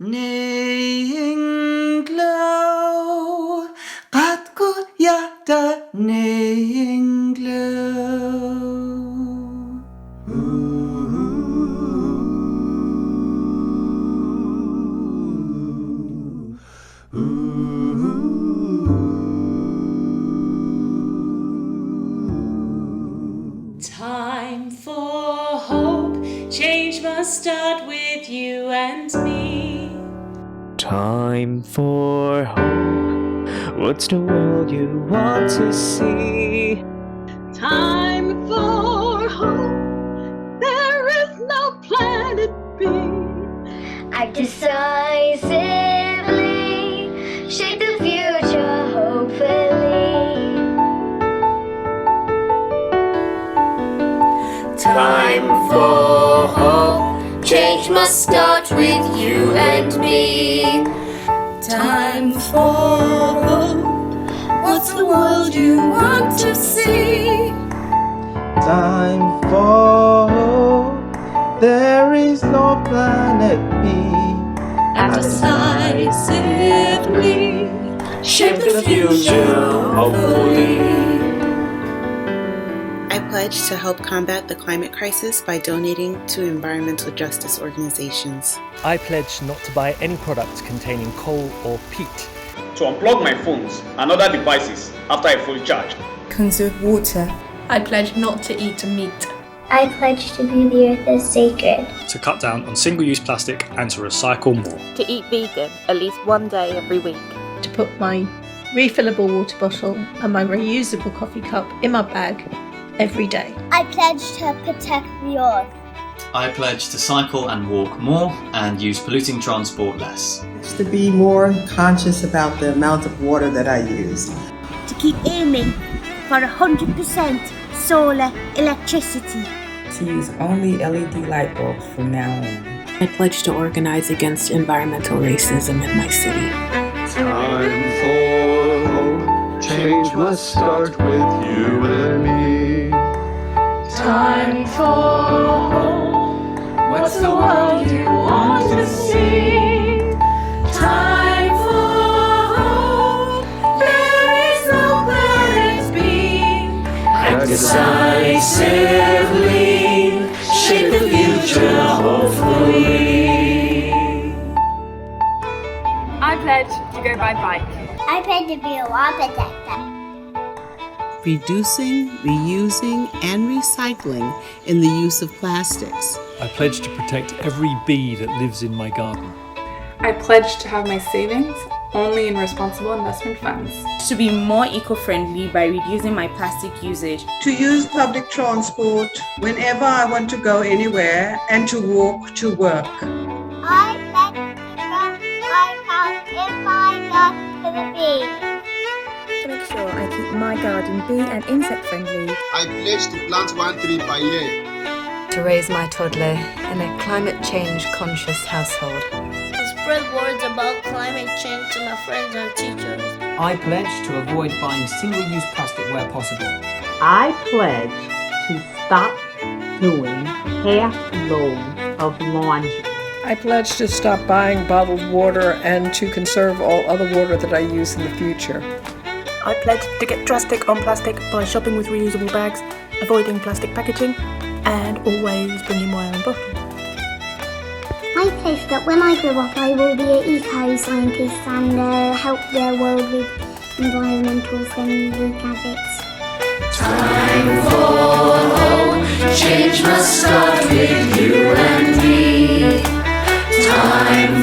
Neinglo, qatku yada neinglo. Time for hope, change must start with you and me. Time for hope, what's the world you want to see? Time for hope, there is no planet B. Act decisively, shape the future hopefully. Time for hope, change must start with you and me. Time for hope, what's the world you want to see? Time for hope, there is no planet B. Act decisively, shape the future hopefully. I pledge to help combat the climate crisis by donating to environmental justice organizations. I pledge not to buy any products containing coal or peat. To unplug my phones and other devices after I fully charge. Conserve water. I pledge not to eat meat. I pledge to view the earth as sacred. To cut down on single-use plastic and to recycle more. To eat vegan at least one day every week. To put my refillable water bottle and my reusable coffee cup in my bag every day. I pledge to protect the earth. I pledge to cycle and walk more and use polluting transport less. To be more conscious about the amount of water that I use. To keep aiming for 100% solar electricity. To use only LED light bulbs from now on. I pledge to organize against environmental racism in my city. Time for hope, change must start with you and me. Time for hope, what's the world you want to see? Time for hope, there is no planet B. Act decisively, shape the future hopefully. I pledge to go by bike. I pledge to be a wall protector. Reducing, reusing, and recycling in the use of plastics. I pledge to protect every bee that lives in my garden. I pledge to have my savings only in responsible investment funds. To be more eco-friendly by reducing my plastic usage. To use public transport whenever I want to go anywhere and to walk to work. I pledge to run my house in my yard to the bee. To make sure I keep my garden bee and insect friendly. I pledge to plant 1 tree per year. To raise my toddler in a climate change conscious household. To spread words about climate change to my friends and teachers. I pledge to avoid buying single-use plastic where possible. I pledge to stop doing half loads of laundry. I pledge to stop buying bottled water and to conserve all other water that I use in the future. I pledge to get drastic on plastic by shopping with reusable bags, avoiding plastic packaging, and always bringing my own bottle. I pledge that when I grow up I will be an eco-scientist and help the world with environmental friendly gadgets. Time for hope, change must start with you and me. Time